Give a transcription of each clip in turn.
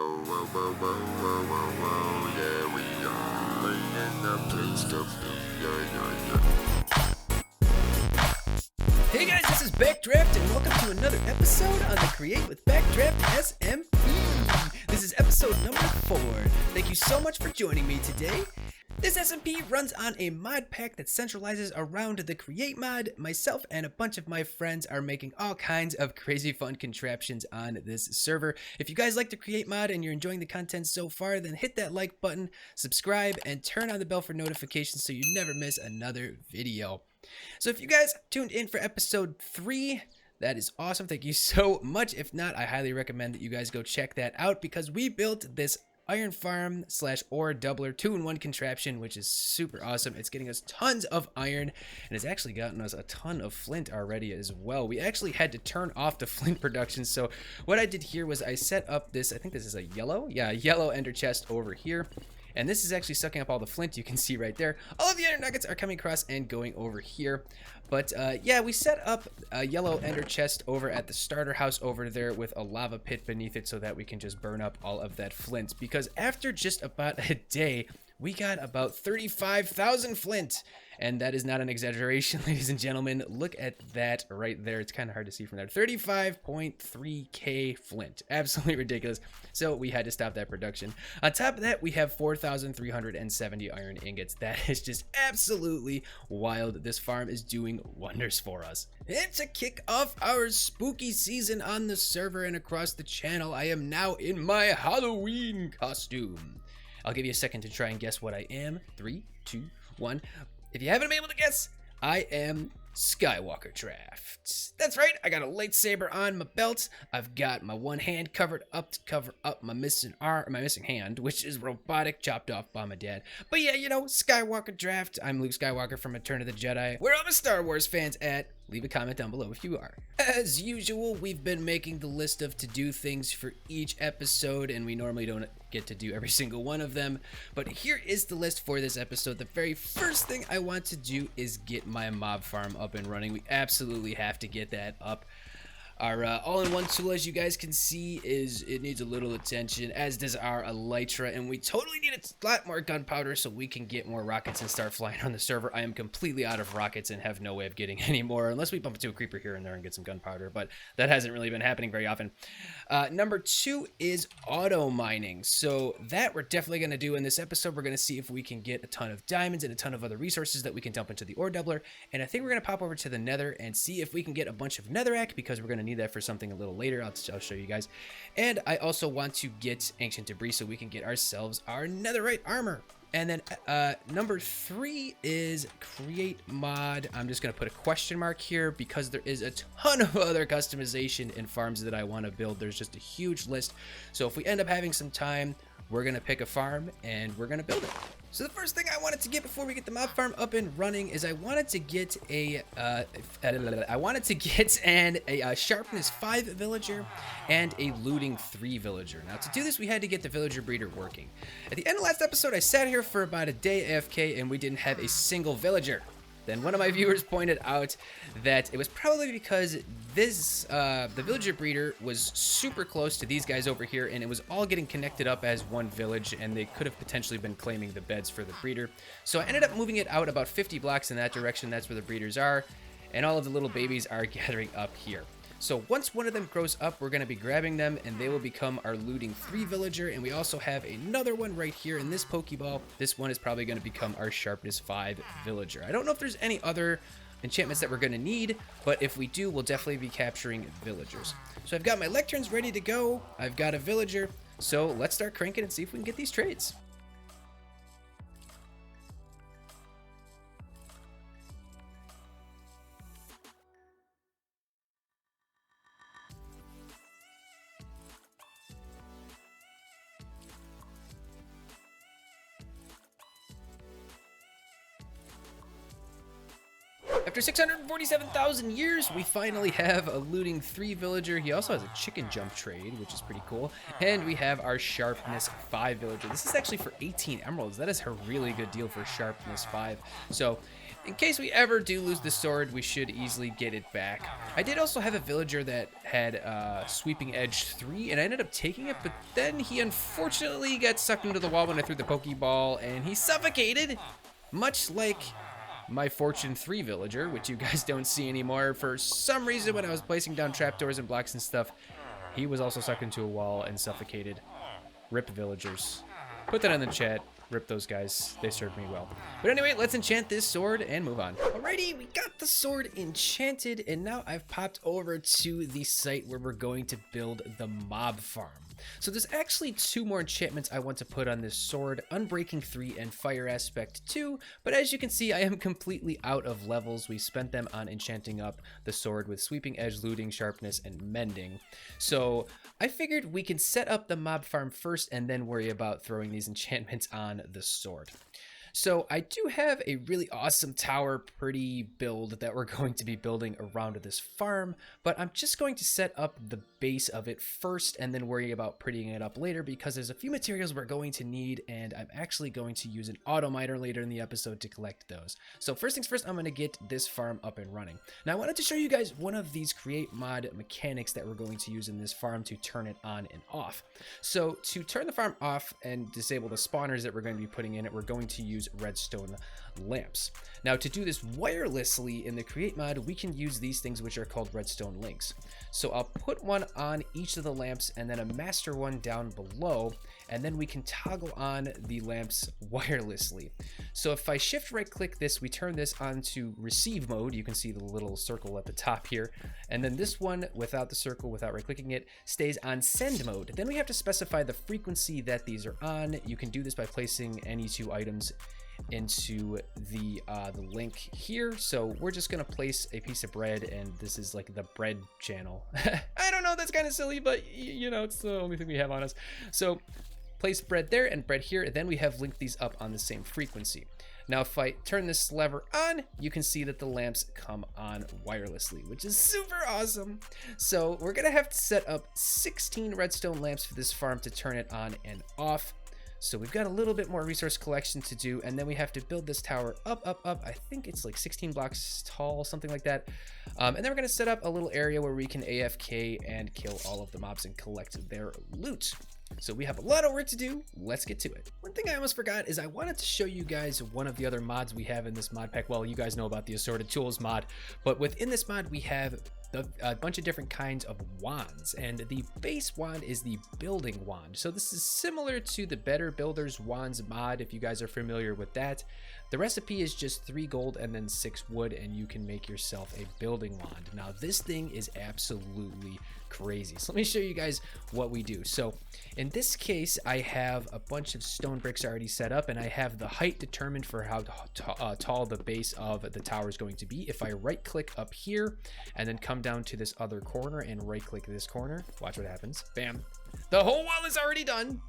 Yeah, we are laying up good stuff. Yeah. Hey guys, this is Backdraft, and welcome to another episode on the Create With Backdraft SMP. This is episode number 4. Thank you so much for joining me today. This SMP runs on a mod pack that centralizes around the Create mod. Myself and a bunch of my friends are making all kinds of crazy fun contraptions on this server. If you guys like the Create mod and you're enjoying the content so far, then hit that like button, subscribe, and turn on the bell for notifications so you never miss another video. So if you guys tuned in for episode 3, that is awesome. Thank you so much. If not, I highly recommend that you guys go check that out because we built this iron farm / ore doubler 2-in-1 contraption, which is super awesome. It's getting us tons of iron, and it's actually gotten us a ton of flint already as well. We actually had to turn off the flint production, so what I did here was I set up this, I think this is a yellow ender chest over here. And this is actually sucking up all the flint you can see right there. All of the ender nuggets are coming across and going over here. But yeah, we set up a yellow ender chest over at the starter house over there with a lava pit beneath it so that we can just burn up all of that flint. Because after just about a day, we got about 35,000 flint. And that is not an exaggeration, ladies and gentlemen. Look at that right there. It's kind of hard to see from there. 35.3k flint. Absolutely ridiculous. So we had to stop that production. On top of that, we have 4,370 iron ingots. That is just absolutely wild. This farm is doing wonders for us. And to kick off our spooky season on the server and across the channel, I am now in my Halloween costume. I'll give you a second to try and guess what I am. 3, 2, 1. If you haven't been able to guess, I am Skywalker Draft. That's right, I got a lightsaber on my belt. I've got my one hand covered up to cover up my missing arm, my missing hand, which is robotic, chopped off by my dad. But yeah, you know, Skywalker Draft. I'm Luke Skywalker from Return of the Jedi. Where are my Star Wars fans at? Leave a comment down below if you are. As usual, we've been making the list of to-do things for each episode, and we normally don't get to do every single one of them. But here is the list for this episode. The very first thing I want to do is get my mob farm up and running. We absolutely have to get that up. Our all-in-one tool, as you guys can see, it needs a little attention, as does our elytra, and we totally need a lot more gunpowder so we can get more rockets and start flying on the server. I am completely out of rockets and have no way of getting any more, unless we bump into a creeper here and there and get some gunpowder, but that hasn't really been happening very often. Number 2 is auto mining, so that we're definitely going to do in this episode. We're going to see if we can get a ton of diamonds and a ton of other resources that we can dump into the ore doubler, and I think we're going to pop over to the nether and see if we can get a bunch of netherrack, because we're going to need that for something a little later. I'll show you guys. And I also want to get ancient debris so we can get ourselves our netherite armor. And then number 3 is create mod. I'm just going to put a question mark here because there is a ton of other customization and farms that I want to build. There's just a huge list. So if we end up having some time, we're going to pick a farm and we're going to build it. So the first thing I wanted to get before we get the mob farm up and running is I wanted to get a sharpness 5 villager and a looting 3 villager. Now to do this, we had to get the villager breeder working. At the end of last episode, I sat here for about a day AFK and we didn't have a single villager. Then one of my viewers pointed out that it was probably because the villager breeder was super close to these guys over here, and it was all getting connected up as one village, and they could have potentially been claiming the beds for the breeder. So I ended up moving it out about 50 blocks in that direction. That's where the breeders are, and all of the little babies are gathering up here. So once one of them grows up, we're going to be grabbing them, and they will become our looting 3 villager, and we also have another one right here in this Pokeball. This one is probably going to become our sharpness 5 villager. I don't know if there's any other enchantments that we're going to need, but if we do, we'll definitely be capturing villagers. So I've got my lecterns ready to go. I've got a villager, so let's start cranking and see if we can get these trades. After 647,000 years, we finally have a looting 3 villager. He also has a chicken jump trade, which is pretty cool. And we have our sharpness 5 villager. This is actually for 18 emeralds. That is a really good deal for sharpness 5. So in case we ever do lose the sword, we should easily get it back. I did also have a villager that had Sweeping Edge 3, and I ended up taking it, but then he unfortunately got sucked into the wall when I threw the Pokeball, and he suffocated, much like my Fortune 3 villager, which you guys don't see anymore. For some reason, when I was placing down trapdoors and blocks and stuff, he was also sucked into a wall and suffocated. Rip villagers. Put that in the chat. Rip those guys. They served me well. But anyway, let's enchant this sword and move on. Alrighty, we got the sword enchanted, and now I've popped over to the site where we're going to build the mob farm. So there's actually 2 more enchantments I want to put on this sword, Unbreaking 3 and Fire Aspect 2, but as you can see, I am completely out of levels. We spent them on enchanting up the sword with Sweeping Edge, Looting, Sharpness, and Mending. So I figured we can set up the mob farm first and then worry about throwing these enchantments on the sword. So I do have a really awesome tower pretty build that we're going to be building around this farm, but I'm just going to set up the base of it first and then worry about prettying it up later, because there's a few materials we're going to need, and I'm actually going to use an auto miner later in the episode to collect those. So first things first, I'm going to get this farm up and running. Now I wanted to show you guys one of these create mod mechanics that we're going to use in this farm to turn it on and off. So to turn the farm off and disable the spawners that we're going to be putting in it, we're going to use redstone lamps. Now to do this wirelessly in the create mod, we can use these things which are called redstone links. So I'll put one on each of the lamps and then a master one down below, and then we can toggle on the lamps wirelessly. So if I shift right click this, we turn this on to receive mode. You can see the little circle at the top here, and then this one without the circle, without right clicking it, stays on send mode. Then we have to specify the frequency that these are on. You can do this by placing any 2 items into the link here. So we're just gonna place a piece of bread, and this is like the bread channel. I don't know, that's kind of silly, but you know, it's the only thing we have on us. So place bread there and bread here, and then we have linked these up on the same frequency. Now if I turn this lever on, you can see that the lamps come on wirelessly, which is super awesome. So we're gonna have to set up 16 redstone lamps for this farm to turn it on and off. So we've got a little bit more resource collection to do, and then we have to build this tower up. I think it's like 16 blocks tall, something like that. And then we're gonna set up a little area where we can AFK and kill all of the mobs and collect their loot. So we have a lot of work to do. Let's get to it. One thing I almost forgot is I wanted to show you guys one of the other mods we have in this mod pack. Well, you guys know about the assorted tools mod, but within this mod we have a bunch of different kinds of wands, and the base wand is the building wand. So this is similar to the Better Builders Wands mod, if you guys are familiar with that. The recipe is just 3 gold and then 6 wood, and you can make yourself a building wand. Now this thing is absolutely crazy. So let me show you guys what we do. So in this case, I have a bunch of stone bricks already set up, and I have the height determined for how tall the base of the tower is going to be. If I right click up here and then come down to this other corner and right click this corner, watch what happens. Bam. The whole wall is already done.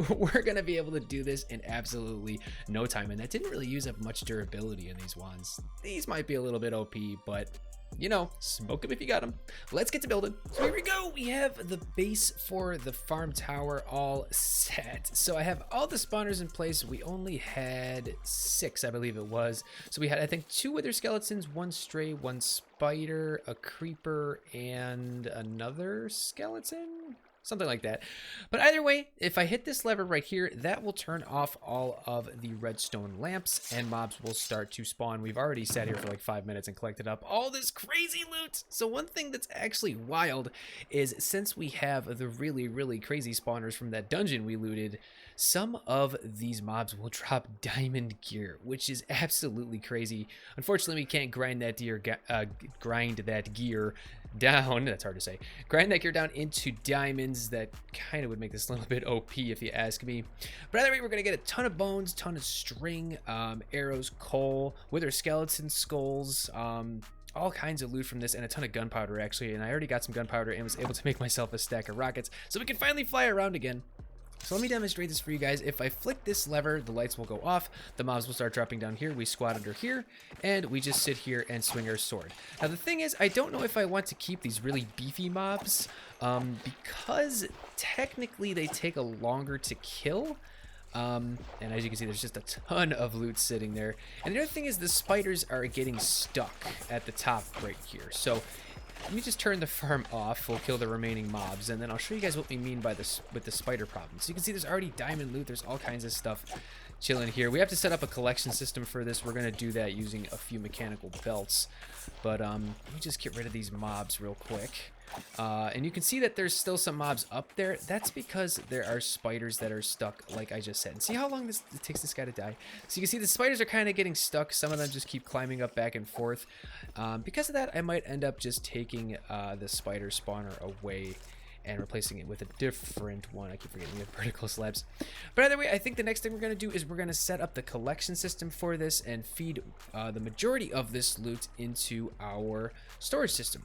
We're gonna be able to do this in absolutely no time, and that didn't really use up much durability in these wands. These might be a little bit OP, but you know, smoke them if you got them. Let's get to building. So here we go. We have the base for the farm tower all set. So I have all the spawners in place. We only had 6, I believe it was. So we had, I think, 2 wither skeletons, 1 stray, 1 spider, a creeper, and another skeleton. Something like that. But either way, if I hit this lever right here, that will turn off all of the redstone lamps and mobs will start to spawn. We've already sat here for like 5 minutes and collected up all this crazy loot. So one thing that's actually wild is, since we have the really crazy spawners from that dungeon we looted, some of these mobs will drop diamond gear, which is absolutely crazy. Unfortunately, we can't grind that gear down. That's hard to say. Grind that gear down into diamonds. That kind of would make this a little bit OP if you ask me. But either way, we're gonna get a ton of bones, ton of string, arrows, coal, wither skeleton skulls, all kinds of loot from this, and a ton of gunpowder actually. And I already got some gunpowder and was able to make myself a stack of rockets, so we can finally fly around again. So let me demonstrate this for you guys. If I flick this lever, the lights will go off, the mobs will start dropping down here, we squat under here, and we just sit here and swing our sword. Now the thing is, I don't know if I want to keep these really beefy mobs, because technically they take a longer to kill. And as you can see, there's just a ton of loot sitting there. And the other thing is the spiders are getting stuck at the top right here. So let me just turn the farm off. We'll kill the remaining mobs, and then I'll show you guys what we mean by this with the spider problem. So you can see there's already diamond loot. There's all kinds of stuff chilling here. We have to set up a collection system for this. We're gonna do that using a few mechanical belts. But let me just get rid of these mobs real quick. And you can see that there's still some mobs up there. That's because there are spiders that are stuck, like I just said. And see how long it takes this guy to die? So you can see the spiders are kind of getting stuck. Some of them just keep climbing up back and forth. Because of that, I might end up just taking the spider spawner away and replacing it with a different one. I keep forgetting we have vertical slabs. But either way, I think the next thing we're going to do is we're going to set up the collection system for this and feed the majority of this loot into our storage system.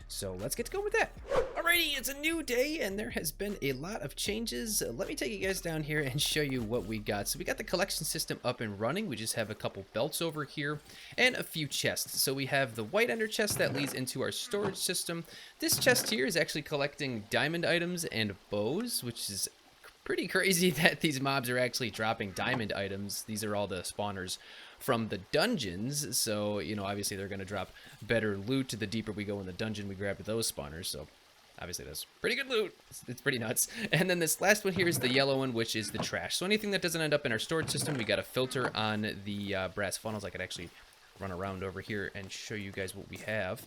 So let's get to go with that. Alrighty, it's a new day and there has been a lot of changes. Let me take you guys down here and show you what we got. So we got the collection system up and running. We just have a couple belts over here and a few chests. So we have the white ender chest that leads into our storage system. This chest here is actually collecting diamond items and bows, which is pretty crazy that these mobs are actually dropping diamond items. These are all the spawners from the dungeons, so you know, obviously they're going to drop better loot. The deeper we go in the dungeon, we grab those spawners, so obviously that's pretty good loot. It's pretty nuts. And then this last one here is the yellow one, which is the trash. So anything that doesn't end up in our storage system, we got a filter on the brass funnels. I could actually run around over here and show you guys what we have.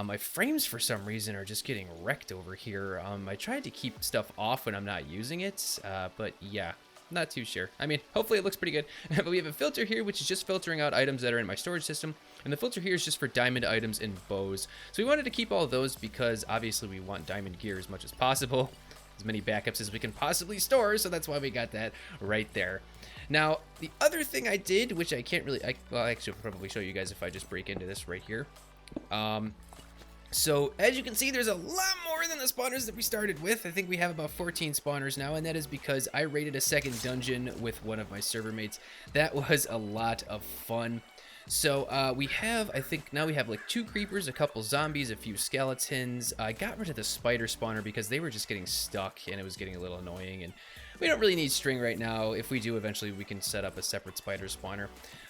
My frames for some reason are just getting wrecked over here. I tried to keep stuff off when I'm not using it, but yeah, not too sure. I mean, hopefully it looks pretty good. But we have a filter here, which is just filtering out items that are in my storage system. And the filter here is just for diamond items and bows. So we wanted to keep all of those because obviously we want diamond gear as much as possible. As many backups as we can possibly store. So that's why we got that right there. Now, the other thing I did, which I can't really, well, I actually probably show you guys if I just break into this right here. So, as you can see, there's a lot more than the spawners that we started with. I think we have about 14 spawners now, and that is because I raided a second dungeon with one of my server mates. That was a lot of fun. So, we have, I think, now we have like 2 creepers, a couple zombies, a few skeletons. I got rid of the spider spawner because they were just getting stuck, and it was getting a little annoying, and we don't really need string right now. If we do, eventually we can set up a separate spider spawner.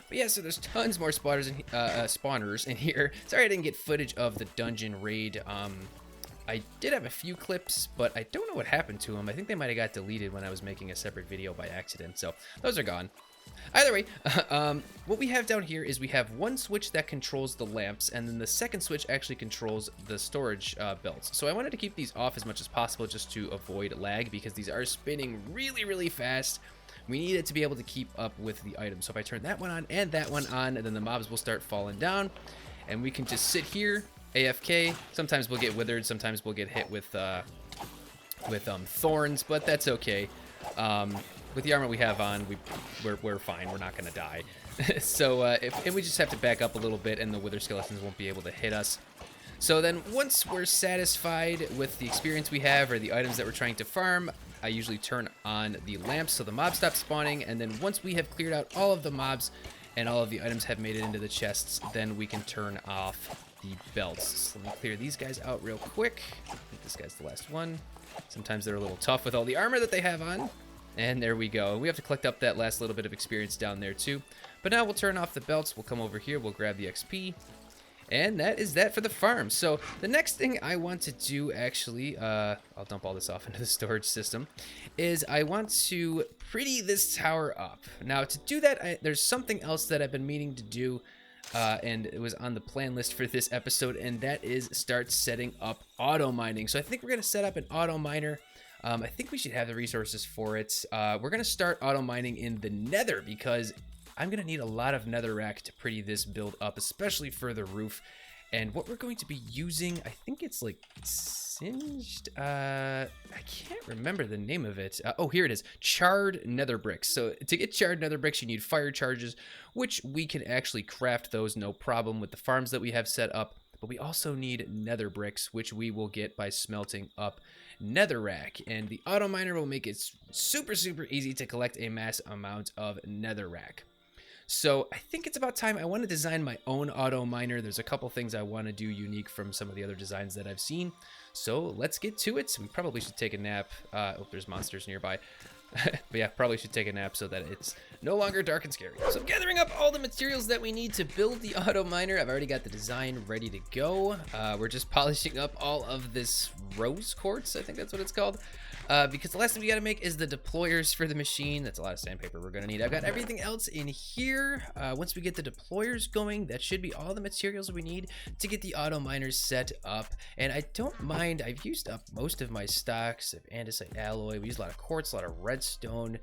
But yeah, so there's tons more spawners in here. Sorry I didn't get footage of the dungeon raid. I did have a few clips, but I don't know what happened to them. I think they might have got deleted when I was making a separate video by accident, so those are gone. Either way, what we have down here is we have one switch that controls the lamps, and then the second switch actually controls the storage belts. So I wanted to keep these off as much as possible just to avoid lag, because these are spinning really, really fast. We need it to be able to keep up with the item. So if I turn that one on and that one on, and then the mobs will start falling down, and we can just sit here, AFK. Sometimes we'll get withered, sometimes we'll get hit with thorns, but that's okay. With the armor we have on, we're fine. We're not gonna die. So and we just have to back up a little bit, and the wither skeletons won't be able to hit us. So then once we're satisfied with the experience we have or the items that we're trying to farm, I usually turn on the lamps so the mobs stop spawning, and then once we have cleared out all of the mobs and all of the items have made it into the chests, then we can turn off the belts. So let me clear these guys out real quick. I think this guy's the last one. Sometimes they're a little tough with all the armor that they have on. And there we go. We have to collect up that last little bit of experience down there too. But now we'll turn off the belts. We'll come over here. We'll grab the XP. And that is that for the farm. So the next thing I want to do, actually, I'll dump all this off into the storage system, is I want to pretty this tower up. Now to do that, there's something else that I've been meaning to do, and it was on the plan list for this episode, and that is start setting up auto mining. So I think we're going to set up an auto miner. I think we should have the resources for it. We're going to start auto mining in the nether because I'm going to need a lot of netherrack to pretty this build up, especially for the roof. And what we're going to be using, I think it's like singed, I can't remember the name of it. Oh, here it is, charred nether bricks. So to get charred nether bricks, you need fire charges, which we can actually craft those no problem with the farms that we have set up. But we also need nether bricks, which we will get by smelting up netherrack. And the auto miner will make it super, super easy to collect a mass amount of netherrack. So I think it's about time. I want to design my own auto miner. There's a couple things I want to do unique from some of the other designs that I've seen. So let's get to it. We probably should take a nap. Oh, there's monsters nearby. But yeah, probably should take a nap so that it's no longer dark and scary. So I'm gathering up all the materials that we need to build the auto miner. I've already got the design ready to go. We're just polishing up all of this rose quartz, I think that's what it's called. Because the last thing we gotta make is the deployers for the machine. That's a lot of sandpaper we're gonna need. I've got everything else in here. Once we get the deployers going, that should be all the materials we need to get the auto miners set up. And I don't mind, I've used up most of my stocks of andesite alloy. We use a lot of quartz, a lot of redstone.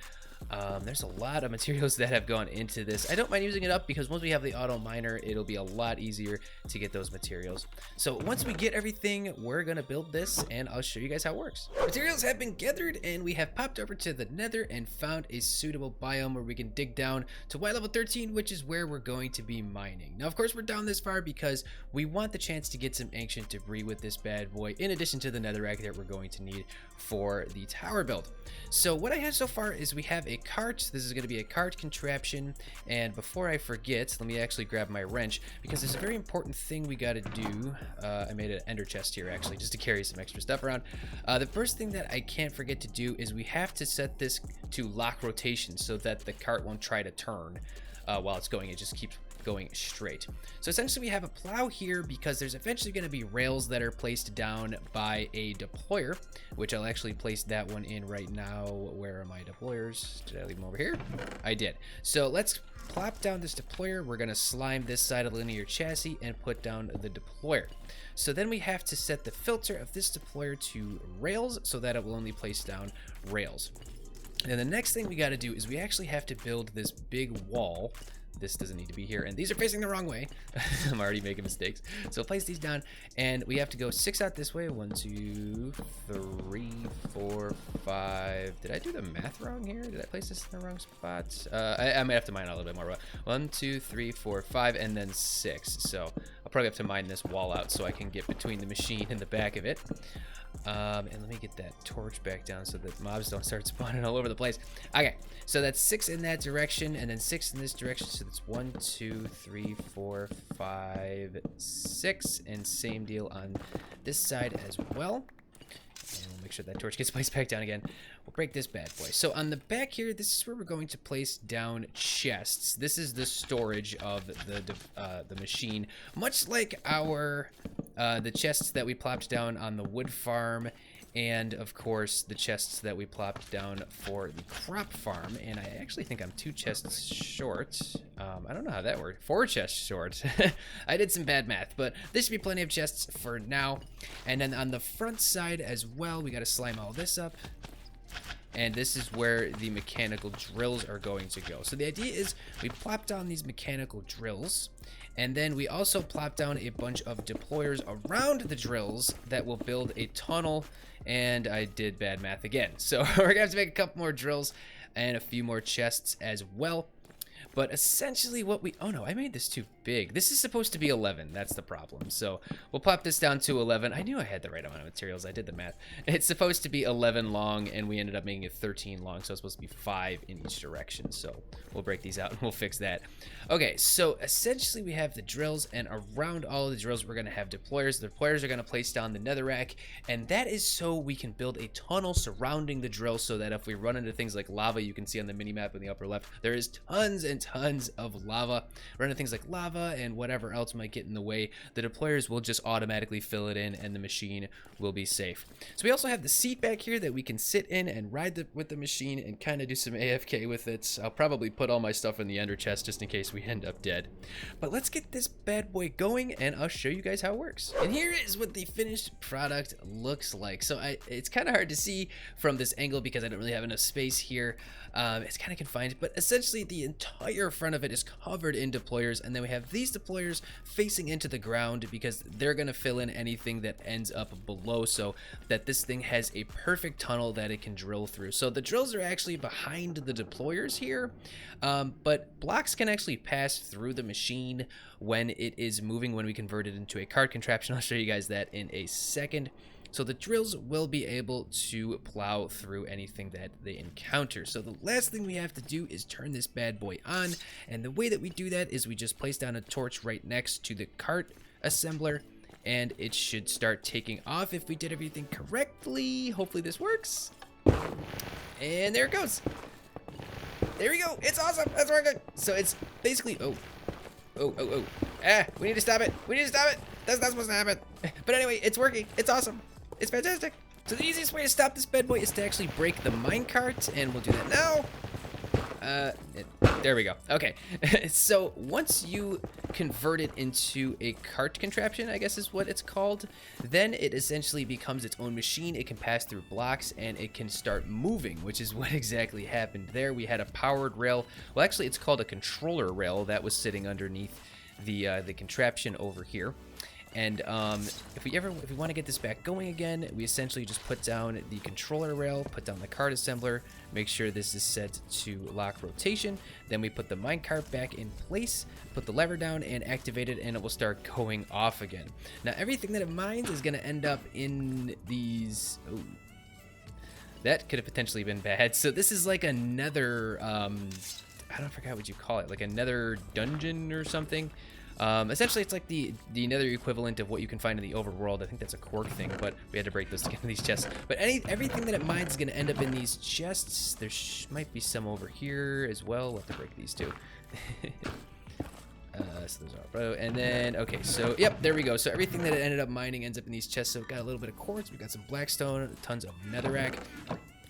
There's a lot of materials that have gone into this. I don't mind using it up because once we have the auto miner, it'll be a lot easier to get those materials. So once we get everything, we're gonna build this and I'll show you guys how it works. Materials have been gathered and we have popped over to the nether and found a suitable biome where we can dig down to Y level 13, which is where we're going to be mining. Now, of course, we're down this far because we want the chance to get some ancient debris with this bad boy, in addition to the netherrack that we're going to need for the tower build. So what I have so far is we have a cart. This is going to be a cart contraption, and before I forget, let me actually grab my wrench because there's a very important thing we got to do. I made an ender chest here actually just to carry some extra stuff around. The first thing that I can't forget to do is we have to set this to lock rotation so that the cart won't try to turn while it's going. It just keeps going straight. So essentially we have a plow here because there's eventually going to be rails that are placed down by a deployer, which I'll actually place that one in right now. Where are my deployers? Did I leave them over here? I did. So let's plop down this deployer. We're going to slime this side of the linear chassis and put down the deployer. So then we have to set the filter of this deployer to rails so that it will only place down rails. And the next thing we got to do is we actually have to build this big wall. This doesn't need to be here, and these are facing the wrong way. I'm already making mistakes. So place these down, and we have to go 6 out this way. 1, 2, 3, 4, 5. Did I do the math wrong here? Did I place this in the wrong spot? I might have to mine a little bit more. 1, 2, 3, 4, 5, and then 6. So I'll probably have to mine this wall out so I can get between the machine and the back of it. And let me get that torch back down so that mobs don't start spawning all over the place. Okay, so that's 6 in that direction and then 6 in this direction. So that's 1, 2, 3, 4, 5, 6, and same deal on this side as well. And we'll make sure that torch gets placed back down again. We'll break this bad boy. So on the back here, this is where we're going to place down chests. This is the storage of the machine, much like our the chests that we plopped down on the wood farm, and of course the chests that we plopped down for the crop farm. And I actually think I'm 2 chests short. I don't know how that worked. 4 chests short. I did some bad math, but this should be plenty of chests for now. And then on the front side as well, we got to slime all this up. And this is where the mechanical drills are going to go. So the idea is we plop down these mechanical drills, and then we also plop down a bunch of deployers around the drills that will build a tunnel. And I did bad math again. So we're gonna have to make a couple more drills and a few more chests as well. But essentially what we, oh no, I made this too big. This is supposed to be 11, that's the problem. So we'll pop this down to 11. I knew I had the right amount of materials, I did the math. It's supposed to be 11 long and we ended up making it 13 long, so it's supposed to be 5 in each direction. So we'll break these out and we'll fix that. Okay, so essentially we have the drills, and around all of the drills we're gonna have deployers. The deployers are gonna place down the netherrack, and that is so we can build a tunnel surrounding the drill so that if we run into things like lava, you can see on the mini map in the upper left, there is tons and tons of lava. Run into things like lava and whatever else might get in the way, the deployers will just automatically fill it in and the machine will be safe. So we also have the seat back here that we can sit in and ride with the machine and kind of do some AFK with it. I'll probably put all my stuff in the ender chest just in case we end up dead. But let's get this bad boy going and I'll show you guys how it works. And here is what the finished product looks like. So it's kind of hard to see from this angle because I don't really have enough space here. It's kind of confined, but essentially the entire front of it is covered in deployers, and then we have these deployers facing into the ground because they're going to fill in anything that ends up below so that this thing has a perfect tunnel that it can drill through. So the drills are actually behind the deployers here, but blocks can actually pass through the machine when it is moving, when we convert it into a cart contraption. I'll show you guys that in a second. So the drills will be able to plow through anything that they encounter. So the last thing we have to do is turn this bad boy on. And the way that we do that is we just place down a torch right next to the cart assembler, and it should start taking off if we did everything correctly. Hopefully this works. And there it goes. There we go. It's awesome. It's working. So it's basically, oh. We need to stop it. We need to stop it. That's not supposed to happen. But anyway, it's working. It's awesome. It's fantastic. So the easiest way to stop this bad boy is to actually break the minecart, and we'll do that now. There we go. Okay. So once you convert it into a cart contraption, I guess is what it's called, then it essentially becomes its own machine. It can pass through blocks and it can start moving, which is what exactly happened there. We had a powered rail. Well, actually, it's called a controller rail that was sitting underneath the contraption over here. And if we want to get this back going again, we essentially just put down the controller rail, put down the cart assembler, make sure this is set to lock rotation. Then we put the minecart back in place, put the lever down and activate it, and it will start going off again. Now everything that it mines is going to end up in these... Oh, that could have potentially been bad. So this is like a nether... I don't forget what you call it, like a nether dungeon or something. Essentially, it's like the nether equivalent of what you can find in the overworld. I think that's a quirk thing, but we had to break those to get into these chests. But everything that it mines is going to end up in these chests. There might be some over here as well. We'll have to break these too. So those are, and then, okay, so, yep, there we go. So everything that it ended up mining ends up in these chests. So we've got a little bit of quartz. We've got some blackstone, tons of netherrack.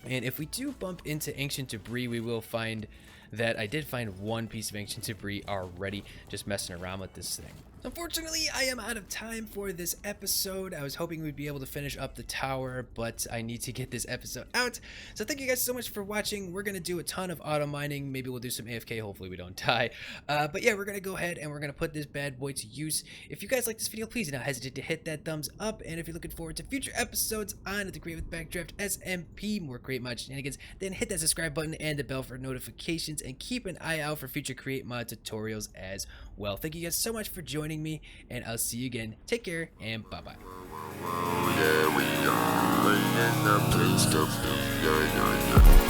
And if we do bump into ancient debris, we will find that I did find one piece of ancient debris already, just messing around with this thing. Unfortunately, I am out of time for this episode. I was hoping we'd be able to finish up the tower, but I need to get this episode out. So thank you guys so much for watching. We're going to do a ton of auto mining. Maybe we'll do some AFK. Hopefully we don't die. But yeah, we're going to go ahead and we're going to put this bad boy to use. If you guys like this video, please do not hesitate to hit that thumbs up. And if you're looking forward to future episodes on the Create With Backdraft SMP, more Create Mod shenanigans, then hit that subscribe button and the bell for notifications, and keep an eye out for future Create Mod tutorials as well. Thank you guys so much for joining me, and I'll see you again. Take care, and bye-bye. Yeah, we are in the place to be. Yeah.